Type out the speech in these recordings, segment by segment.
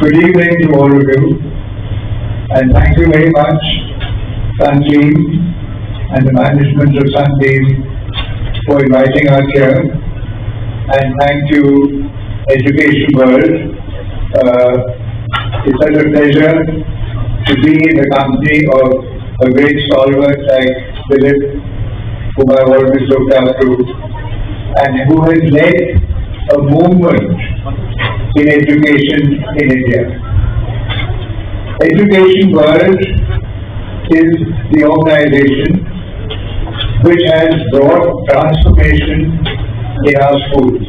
Good evening to all of you, and thank you very much, Sunbeam and the management of Sunbeam, for inviting us here. And thank you, Education World. It's such a pleasure to be in the company of a great stalwart like Philip, whom I've always looked up to, and who has led a movement in education in India. Education World is the organization which has brought transformation in our schools.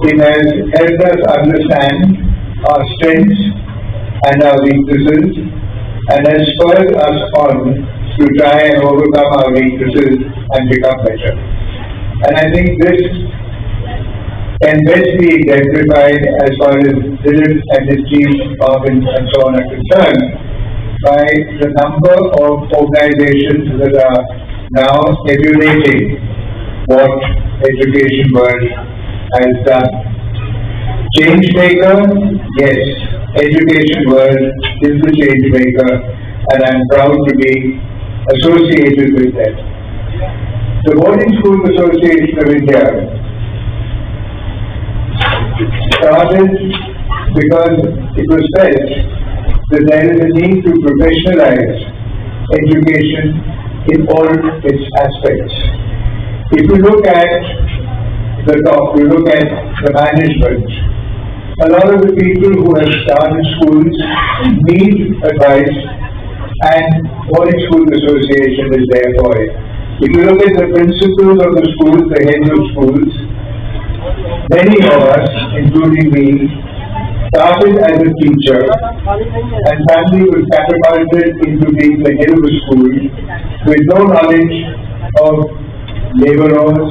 It has helped us understand our strengths and our weaknesses, and has spurred us on to try and overcome our weaknesses and become better. And I think this can best be exemplified as far as Philip and his team and so on are concerned by the number of organizations that are now emulating what Education World has done. Change maker, yes, Education World is the change maker, and I'm proud to be associated with them. The Boarding School Association of India started because it was felt that there is a need to professionalize education in all its aspects. If you look at the top, you look at the management, a lot of the people who have started schools need advice, and Boarding School Association is there for it. If you look at the principals of the schools, the heads of schools, many of us, including me, started as a teacher and suddenly was catapulted into being the head of a school with no knowledge of labor laws,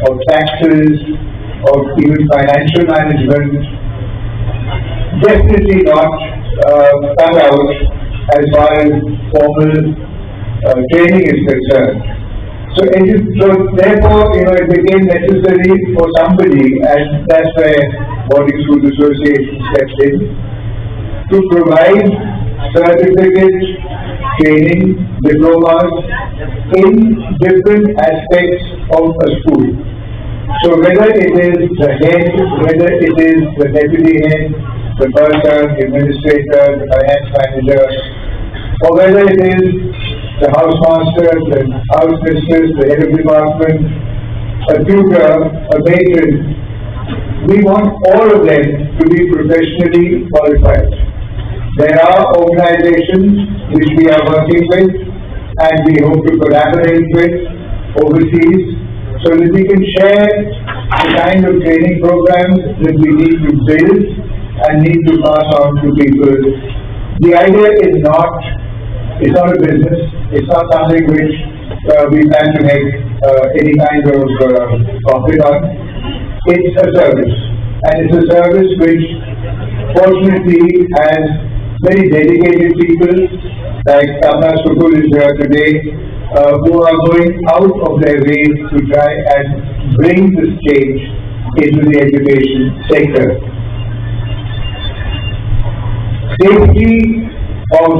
of taxes, of even financial management, definitely not cut out as far as formal training is concerned. So therefore, it became necessary for somebody, and that's where Boarding School Association stepped in, to provide certificate training, diplomas in different aspects of a school. So whether it is the head, whether it is the deputy head, the bursar, the administrator, the finance manager, or whether it is the housemaster, the house mistress, the head of department, a tutor, a matron, we want all of them to be professionally qualified. There are organizations which we are working with and we hope to collaborate with overseas so that we can share the kind of training programs that we need to build and need to pass on to people. The idea is it's not a business. It's not something which we plan to make any kind of profit on. It's a service. And it's a service which fortunately has very dedicated people like Tata Sukul is here today who are going out of their way to try and bring this change into the education sector. Safety of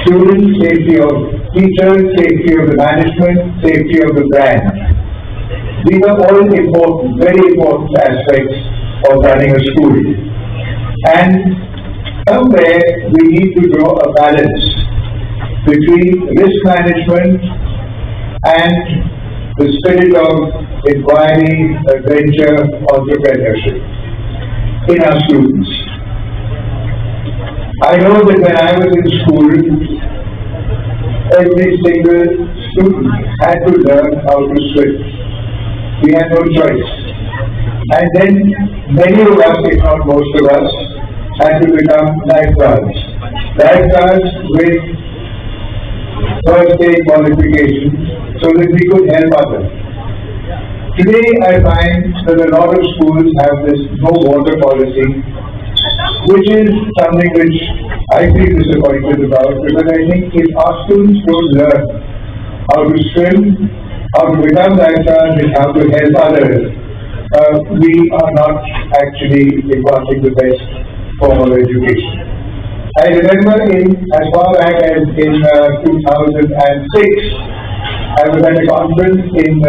students, safety of teachers, safety of the management, safety of the brand. These are all important, very important aspects of running a school. And somewhere we need to draw a balance between risk management and the spirit of inquiry, adventure, entrepreneurship in our students. I know that when I was in school, every single student had to learn how to swim. We had no choice. And then many of us, if not most of us, had to become lifeguards. Lifeguards with first aid qualifications so that we could help others. Today I find that a lot of schools have this no water policy, which is something which I feel disappointed about, because I think if our students don't learn how to swim, how to become lifeguards, and how to help others, we are not actually imparting the best form of education. I remember as far back as in 2006, I was at a conference in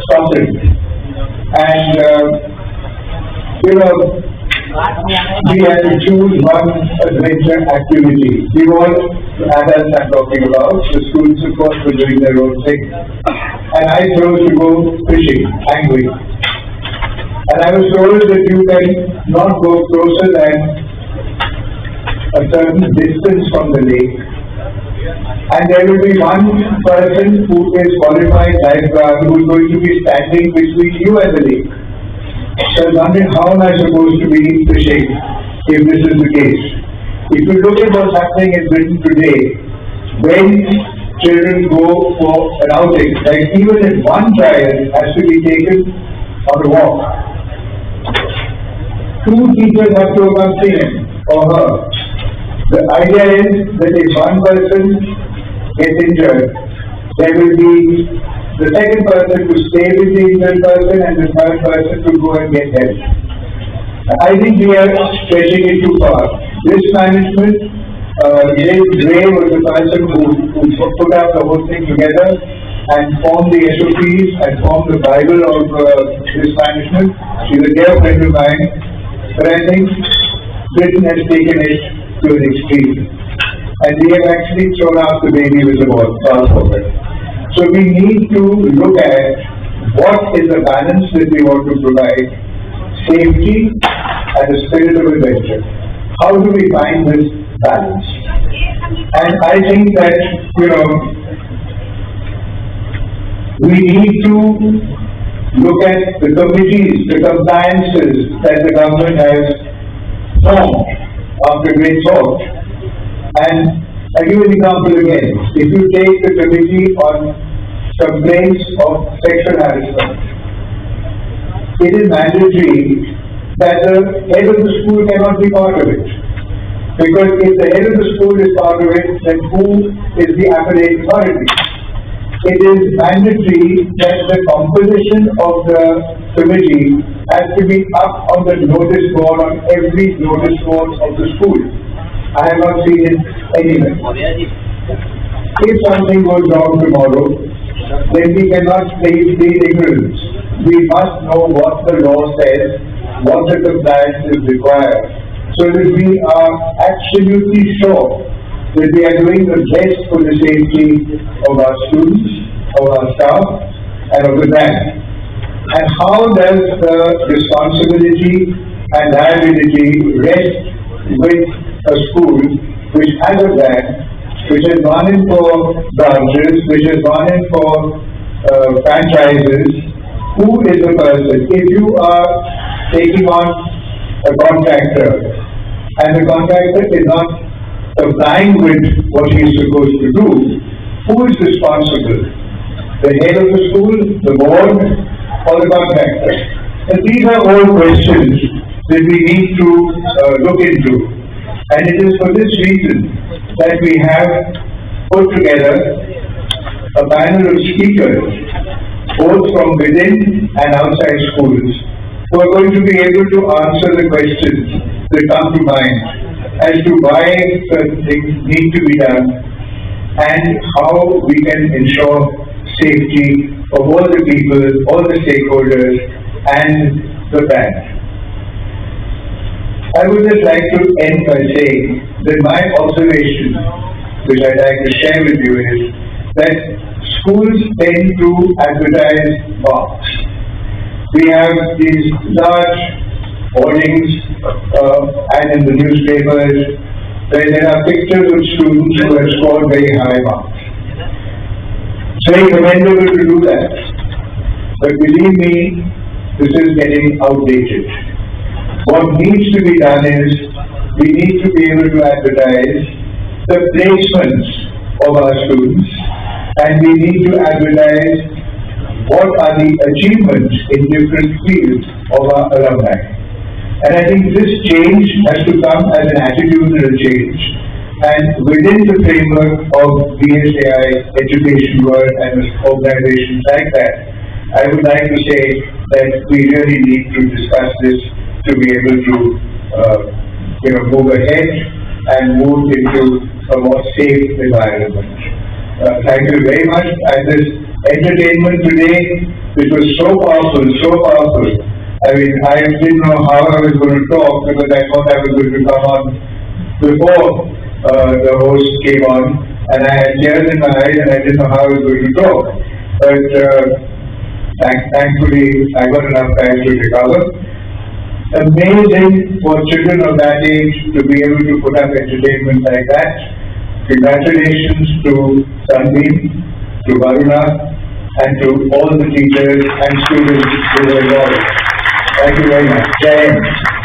Scotland, and we had to choose one adventure activity. We all, adults I'm talking about, the students of course were doing their own thing, and I chose to go fishing, angling. And I was told that you can not go closer than a certain distance from the lake, and there will be one person who is qualified lifeguard who is going to be standing between you and the lake. So I was wondering, how am I supposed to be fishing if this is the case? If you look at what's happening in Britain today, when children go for an outing, like even if one child has to be taken on a walk, two teachers have to accompany him or her. The idea is that if one person gets injured, there will be the second person to stay with the injured person and the third person to go and get help. I think we are stretching it too far. Risk management, James Gray was the person who put up the whole thing together and formed the SOPs and formed the Bible of risk management. She's a dear friend of mine, but I think Britain has taken it to an extreme, and we have actually thrown out the baby with the bathwater. So we need to look at what is the balance that we want to provide: safety and the spirit of adventure. How do we find this balance? And I think that we need to look at the committees, the compliances that the government has formed after great thought. And I'll give you an example again. If you take the committee on complaints of sexual harassment, it is mandatory that the head of the school cannot be part of it. Because if the head of the school is part of it, then who is the appellate authority? It is mandatory that the composition of the committee has to be up on the notice board, on every notice board of the school. I have not seen it anywhere. If something goes wrong tomorrow, then we cannot plead ignorance. We must know what the law says, what the compliance is required, so that we are absolutely sure that we are doing the best for the safety of our students, of our staff, and of the brand. And how does the responsibility and liability rest with a school which has a brand, which has gone in for branches, which has gone in for franchises? Who is the person? If you are taking on a contractor and the contractor is not complying with what he is supposed to do, who is responsible? The head of the school, the board, or the contractor? And these are all questions that we need to look into. And it is for this reason that we have put together a panel of speakers, both from within and outside schools, who are going to be able to answer the questions that come to mind as to why certain things need to be done and how we can ensure safety of all the people, all the stakeholders, and the brand. I would just like to end by saying that my observation, which I'd like to share with you, is that schools tend to advertise marks. We have these large hoardings and in the newspapers where there are pictures of students who have scored very high marks. It's very commendable to do that, but believe me, this is getting outdated. What needs to be done is we need to be able to advertise the placements of our students, and we need to advertise what are the achievements in different fields of our alumni. And I think this change has to come as an attitudinal change. And within the framework of BSAI, Education World, and organizations like that, I would like to say that we really need to discuss this to be able to, move ahead and move into a more safe environment. Thank you very much. And this entertainment today, it was so powerful, so powerful. I mean, I didn't know how I was going to talk because I thought I was going to come on before the host came on, and I had tears in my eyes and I didn't know how I was going to talk. But thankfully, I got enough time to recover. Amazing for children of that age to be able to put up entertainment like that. Congratulations to Sunbeam, to Varuna, and to all the teachers and students who were involved. Thank you very much. Jai Hind.